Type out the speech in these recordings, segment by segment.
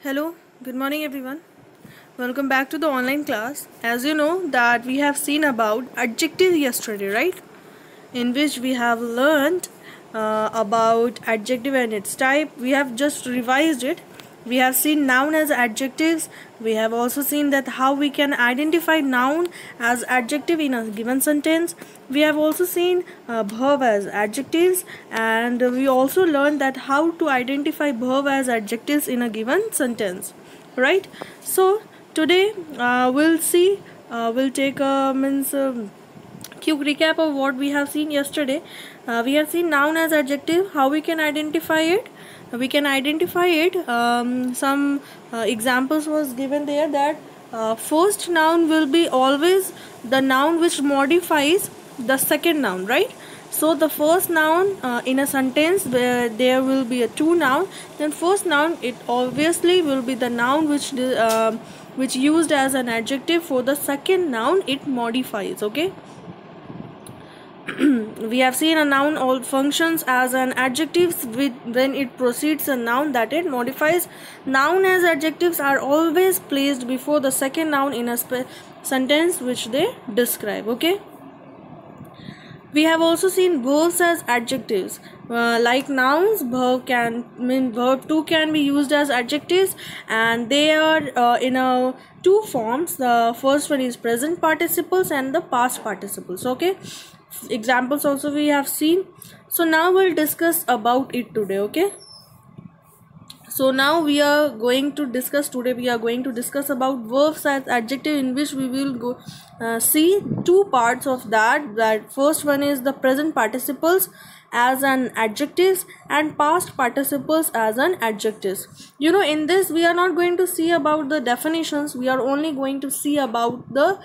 Hello, good morning everyone. Welcome back to the online class. As you know that we have seen about adjective yesterday, right? In which we have learned about adjective and its type. We have just revised it. We have seen noun as adjectives. We have also seen that how we can identify noun as adjective in a given sentence. We have also seen verb as adjectives, and we also learned that how to identify verb as adjectives in a given sentence, right? So today we'll take a quick recap of what we have seen yesterday. We have seen noun as adjective, how we can identify it. We can identify it. Some examples was given there that first noun will be always the noun which modifies the second noun, right? So the first noun in a sentence where there will be a two noun, then first noun it obviously will be the noun which used as an adjective for the second noun it modifies. Okay. We have seen a noun all functions as an adjective when it precedes a noun that it modifies. Noun as adjectives are always placed before the second noun in a sentence which they describe. Okay. We have also seen verbs as adjectives. Like nouns, verb 2 can be used as adjectives, and they are in two forms. The first one is present participles and the past participles. Okay. Examples also we have seen. So now we'll discuss about it today. Okay. So now we are going to discuss about verbs as adjective, in which we will go see two parts of that first one is the present participles as an adjectives and past participles as an adjectives. In this we are not going to see about the definitions, we are only going to see about the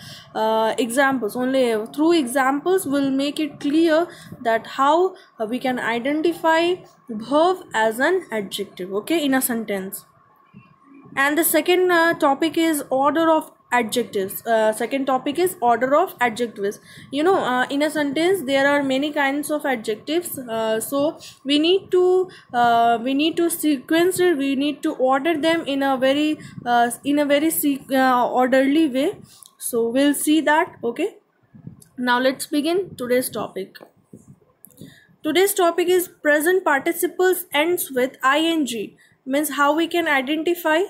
examples. Only through examples will make it clear that how we can identify verb as an adjective, okay, in a sentence. And the second topic is order of adjectives. Second topic is order of adjectives. In a sentence there are many kinds of adjectives, so we need to sequence it, we need to order them in a very orderly way. So we'll see that. Okay, now let's begin today's topic. Today's topic is present participles ends with ing. Means how we can identify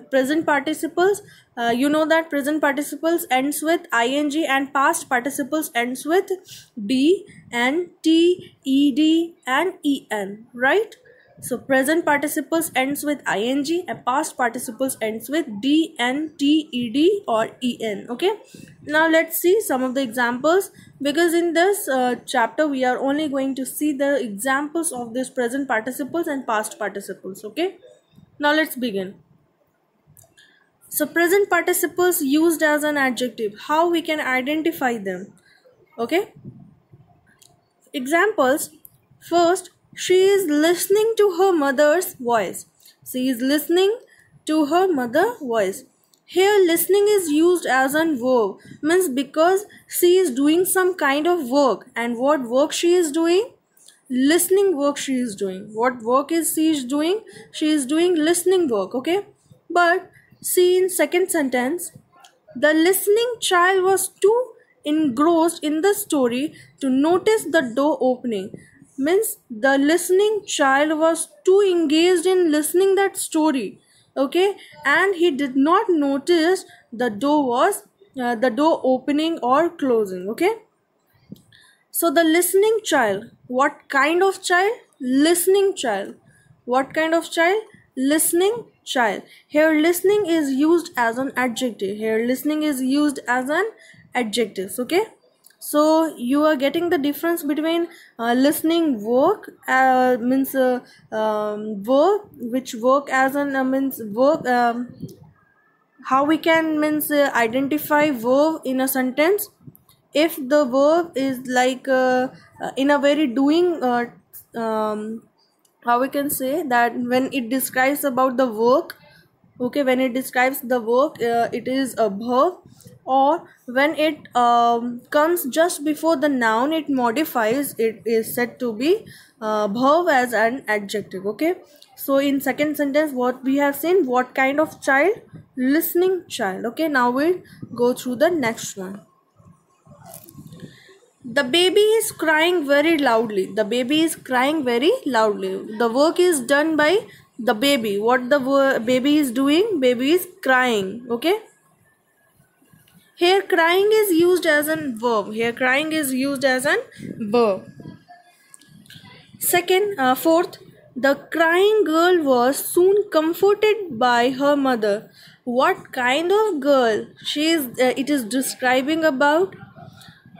present participles. That present participles ends with ing and past participles ends with d and t, ed and en, right? So present participles ends with ing and past participles ends with d, n, t, ed or en. Okay. Now let's see some of the examples, because in this chapter we are only going to see the examples of this present participles and past participles. Okay. Now let's begin. So present participles used as an adjective, how we can identify them. Okay. Examples. First, she is listening to her mother's voice. She is listening to her mother's voice. Here listening is used as a verb, means because she is doing some kind of work. And what work she is doing? Listening work she is doing. What work is she is doing? She is doing listening work. Okay. But see in second sentence, the listening child was too engrossed in the story to notice the door opening. Means the listening child was too engaged in listening that story. Okay, and he did not notice the door opening or closing. Okay. So the listening child, what kind of child? Listening child. What kind of child? Listening child. Here listening is used as an adjective. Here listening is used as an adjective. Okay. So you are getting the difference between listening work means work, which work as an means work. How we can means identify verb in a sentence. If the verb is like in a very doing how we can say that when it describes about the work. Okay, when it describes the work, it is a verb. Or when it comes just before the noun, it modifies, it is said to be verb as an adjective. Okay, So in second sentence, what we have seen, what kind of child? Listening child. Okay, now we'll go through the next one. The baby is crying very loudly. The baby is crying very loudly. The work is done by the baby. What the baby is doing? Baby is crying. Okay. Here crying is used as a verb. Here crying is used as a verb. Fourth, the crying girl was soon comforted by her mother. What kind of girl it is describing about?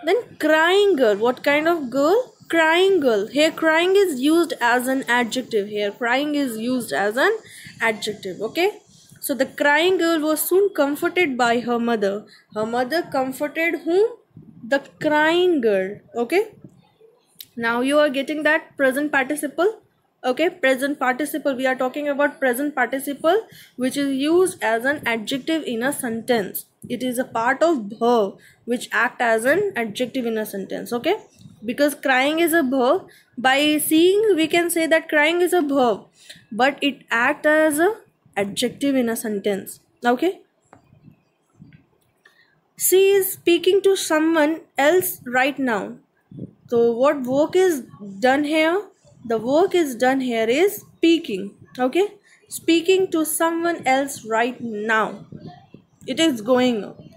Then crying girl. What kind of girl? Crying girl. Here crying is used as an adjective. Here crying is used as an adjective. Okay. So the crying girl was soon comforted by her mother. Her mother comforted whom? The crying girl. Okay. Now you are getting that present participle. Okay, present participle. We are talking about present participle, which is used as an adjective in a sentence. It is a part of verb which act as an adjective in a sentence. Okay, because crying is a verb. By seeing, we can say that crying is a verb, but it acts as a adjective in a sentence. Okay. She is speaking to someone else right now. So what work is done here? The work is done here is speaking. Okay, speaking to someone else right now. It is going on.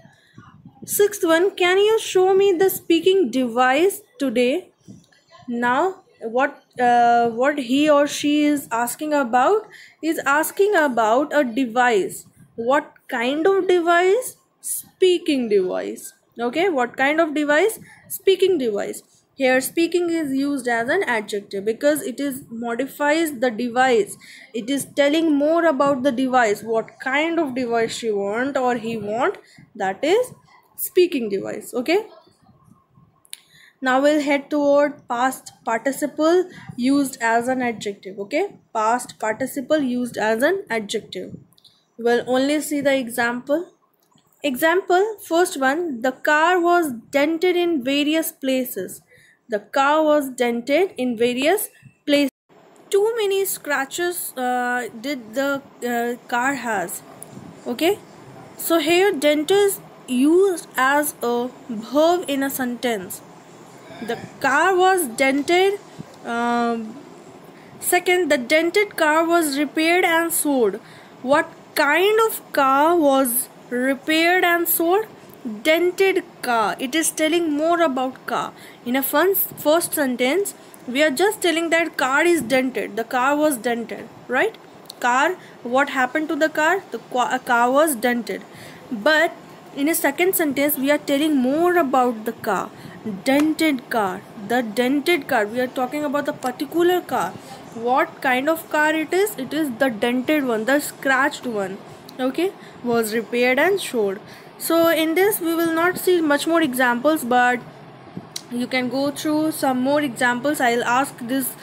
Sixth one, can you show me the speaking device today? Now what he or she is asking about is asking about a device. What kind of device? Speaking device. Okay, what kind of device? Speaking device. Here speaking is used as an adjective because it is modifies the device. It is telling more about the device. What kind of device she want or he want, that is speaking device. Okay. Now we'll head toward past participle used as an adjective. Okay, past participle used as an adjective. We'll only see the example. Example, first one, the car was dented in various places. The car was dented in various places. Too many scratches did the car has. Okay, so here dent is used as a verb in a sentence. The car was dented. Second, the dented car was repaired and sold. What kind of car was repaired and sold? Dented car. It is telling more about car. In a first sentence, we are just telling that car is dented. The car was dented, right? Car, what happened to the car? The car was dented. But in a second sentence, we are telling more about the car. Dented car. The dented car. We are talking about the particular car. What kind of car it is? It is the dented one, the scratched one. Okay, was repaired and sold. So in this we will not see much more examples, but you can go through some more examples. I'll ask this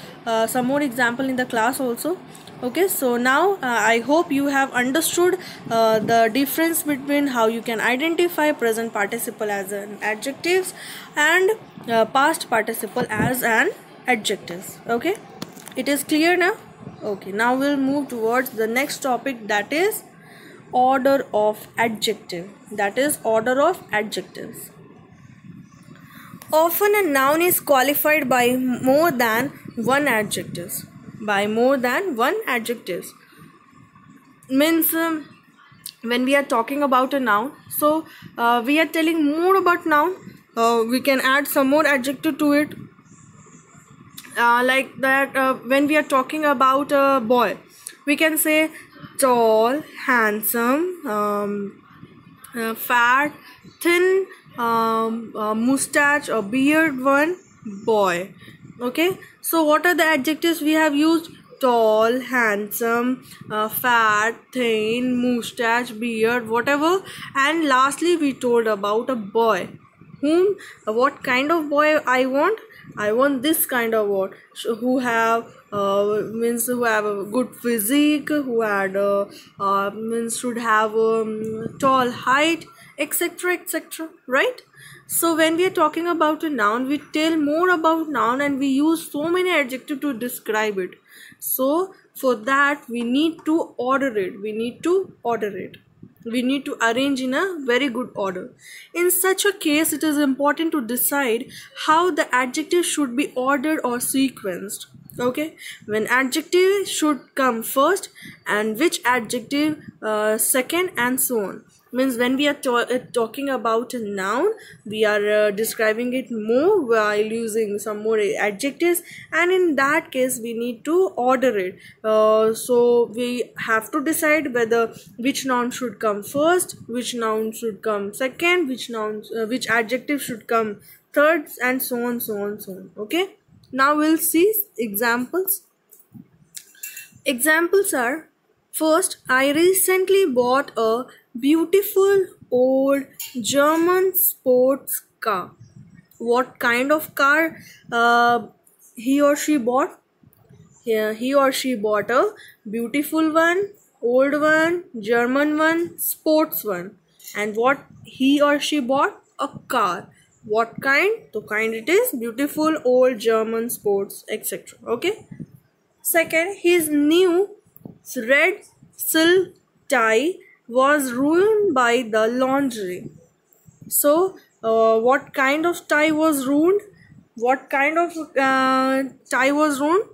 some more example in the class also. Okay, so now I hope you have understood the difference between how you can identify present participle as an adjectives and past participle as an adjectives. Okay, it is clear now. Okay, now we'll move towards the next topic, that is order of adjective. That is order of adjectives. Often a noun is qualified by more than one adjectives. By more than one adjectives means when we are talking about a noun, so we are telling more about noun. We can add some more adjective to it. Like that, when we are talking about a boy, we can say tall, handsome, fat, thin, mustache or beard one, boy. Okay, so what are the adjectives we have used? Tall, handsome, fat, thin, mustache, beard, whatever. And lastly we told about a boy. What kind of boy I want? I want this kind of boy who have who have a good physique, who had should have tall height, etc, etc, right? So when we are talking about a noun, we tell more about noun and we use so many adjectives to describe it. So For that we need to order it. We need to arrange in a very good order. In such a case, it is important to decide how the adjective should be ordered or sequenced. Okay, when adjective should come first and which adjective second, and so on. Means when we are talking about a noun, we are describing it more while using some more adjectives, and in that case we need to order it. So we have to decide whether which noun should come first, which noun should come second, which adjective should come third, and so on, so on, so on. Okay, now we'll see examples. Examples are: first, I recently bought a beautiful old German sports car. What kind of car he or she bought? Yeah, he or she bought a beautiful one, old one, German one, sports one. And what he or she bought? A car. What kind? The kind it is beautiful, old, German, sports, etc. Okay. Second, his new red silk tie was ruined by the laundry. So, what kind of tie was ruined? What kind of tie was ruined?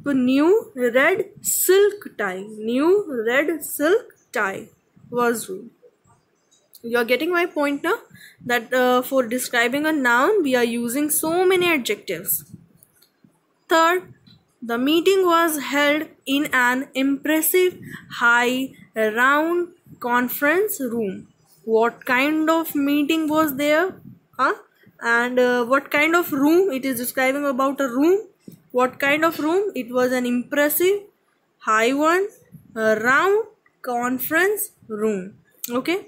The new red silk tie. New red silk tie was ruined. You are getting my point now? That for describing a noun, we are using so many adjectives. Third, the meeting was held in an impressive, high, round conference room. What kind of meeting was there? And what kind of room? It is describing about a room. What kind of room? It was an impressive, high one, round conference room. Okay.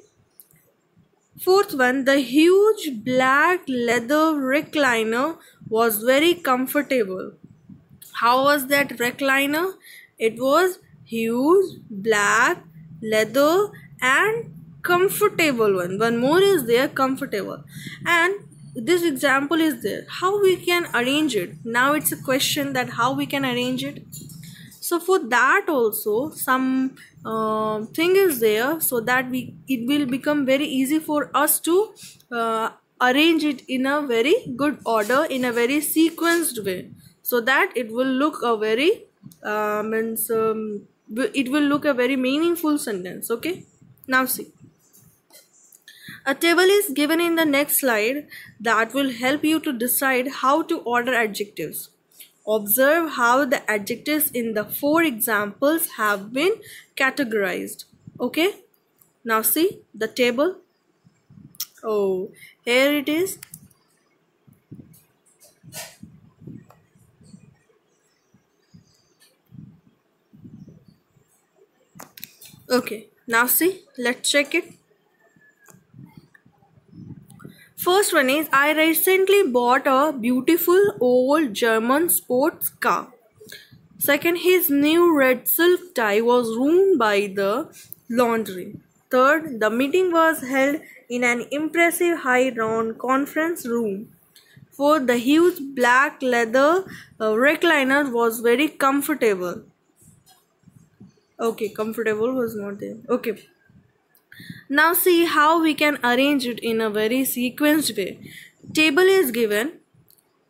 Fourth one, the huge black leather recliner was very comfortable. How was that recliner? It was huge, black, leather and comfortable one. One more is there, comfortable. And this example is there. How we can arrange it? Now it's a question that how we can arrange it. So for that also some thing is there, so that it will become very easy for us to arrange it in a very good order, in a very sequenced way, so that it will look a very it will look a very meaningful sentence. Okay, now see, a table is given in the next slide that will help you to decide how to order adjectives. Observe how the adjectives in the 4 examples have been categorized. Okay, now see the table. Oh, here it is. Okay, now see, let's check it. First one is, I recently bought a beautiful old German sports car. Second, his new red silk tie was ruined by the laundry. Third, the meeting was held in an impressive high round conference room. Fourth, the huge black leather recliner was very comfortable. Okay, comfortable was not there. Okay. Now see how we can arrange it in a very sequenced way. Table is given.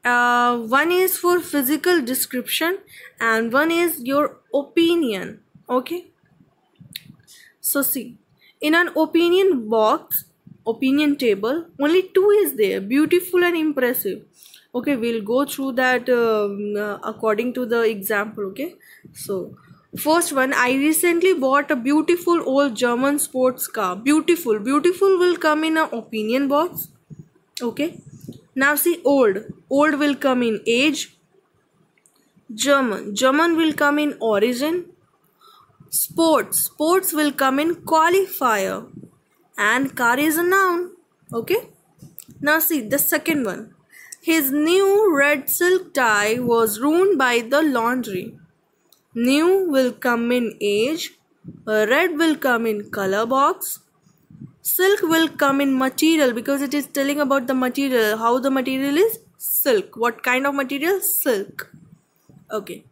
One is for physical description and one is your opinion. Okay. So see, in an opinion box, opinion table, only 2 is there, beautiful and impressive. Okay, we'll go through that according to the example. Okay, so first one, I recently bought a beautiful old German sports car. Beautiful will come in an opinion box. Okay, now see, old will come in age. German will come in origin. Sports will come in qualifier, and car is a noun. Okay, now see the second one. His new red silk tie was ruined by the laundry. New will come in age, red will come in color box, silk will come in material because it is telling about the material, how the material is silk. What kind of material? Silk. Okay.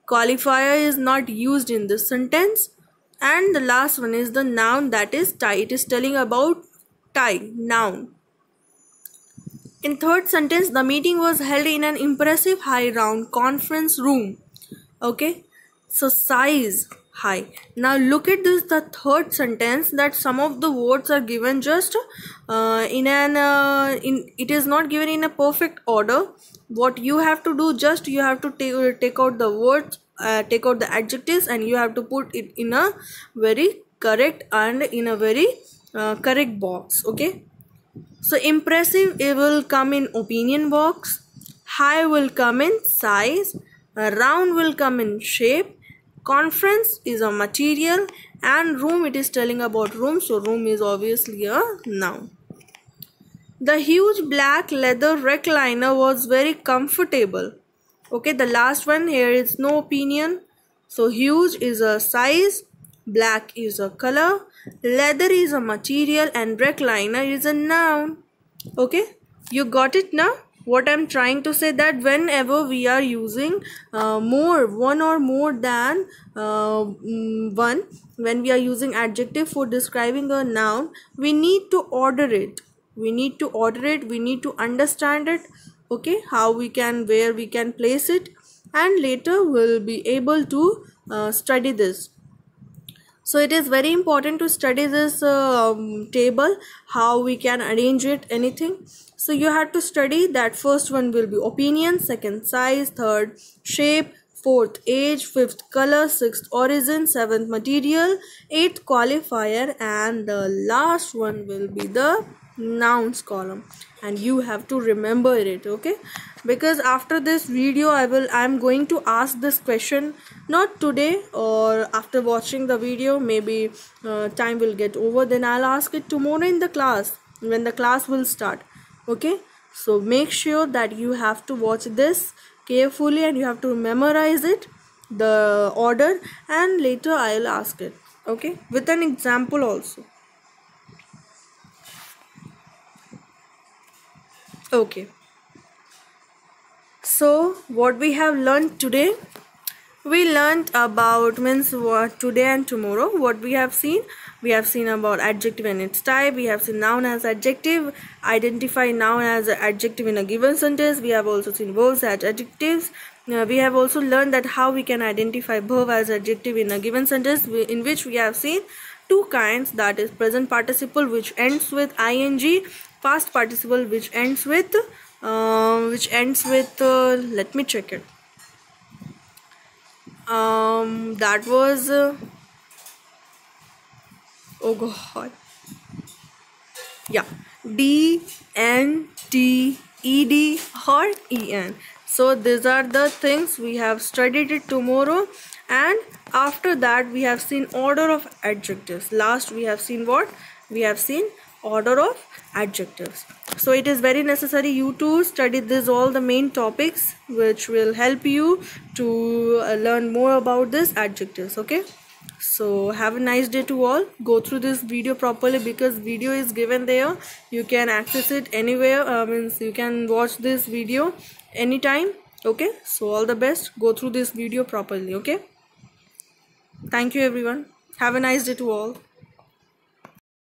qualifier is not used in this sentence. And the last one is the noun, that is tie. It is telling about tie, noun. In third sentence, the meeting was held in an impressive high round conference room. Okay, so size, high. Now look at this, the third sentence, that some of the words are given just it is not given in a perfect order. What you have to do, just you have to take out the words, take out the adjectives, and you have to put it in a very correct and in a very correct box. Okay, so impressive, it will come in opinion box, high will come in size, round will come in shape, conference is a material, and room, it is telling about room, so room is obviously a noun. The huge black leather recliner was very comfortable. Okay, the last one here is no opinion. So huge is a size, black is a color, leather is a material, and recliner is a noun. Okay, you got it now? What I'm trying to say, that whenever we are using one or more than one, when we are using adjective for describing a noun, we need to order it. We need to understand it. Okay, how we can, where we can place it, and later we'll be able to study this. So it is very important to study this table, how we can arrange it, anything. So you have to study that. First one will be opinion, second size, third shape, fourth age, fifth color, sixth origin, seventh material, eighth qualifier, and the last one will be the nouns column, and you have to remember it. Okay, because after this video I'm going to ask this question, not today or after watching the video, maybe time will get over, then I'll ask it tomorrow in the class when the class will start. Okay, so make sure that you have to watch this carefully and you have to memorize it, the order, and later I'll ask it. Okay, with an example also. Okay, so what we have learned today, we learned about, means what today and tomorrow, what we have seen about adjective and its type. We have seen noun as adjective, identify noun as an adjective in a given sentence. We have also seen verbs as adjectives. We have also learned that how we can identify verb as adjective in a given sentence, in which we have seen two kinds, that is present participle which ends with ing, past participle which ends with let me check it. That was oh god, yeah, D, N, T, Ed or En. So these are the things we have studied it tomorrow, and after that we have seen order of adjectives. Last we have seen what? We have seen order of adjectives. So it is very necessary you to study this, all the main topics which will help you to learn more about this adjectives. Okay, so have a nice day to all. Go through this video properly, because video is given there, you can access it anywhere, means you can watch this video anytime. Okay, so all the best, go through this video properly. Okay, thank you everyone, have a nice day to all.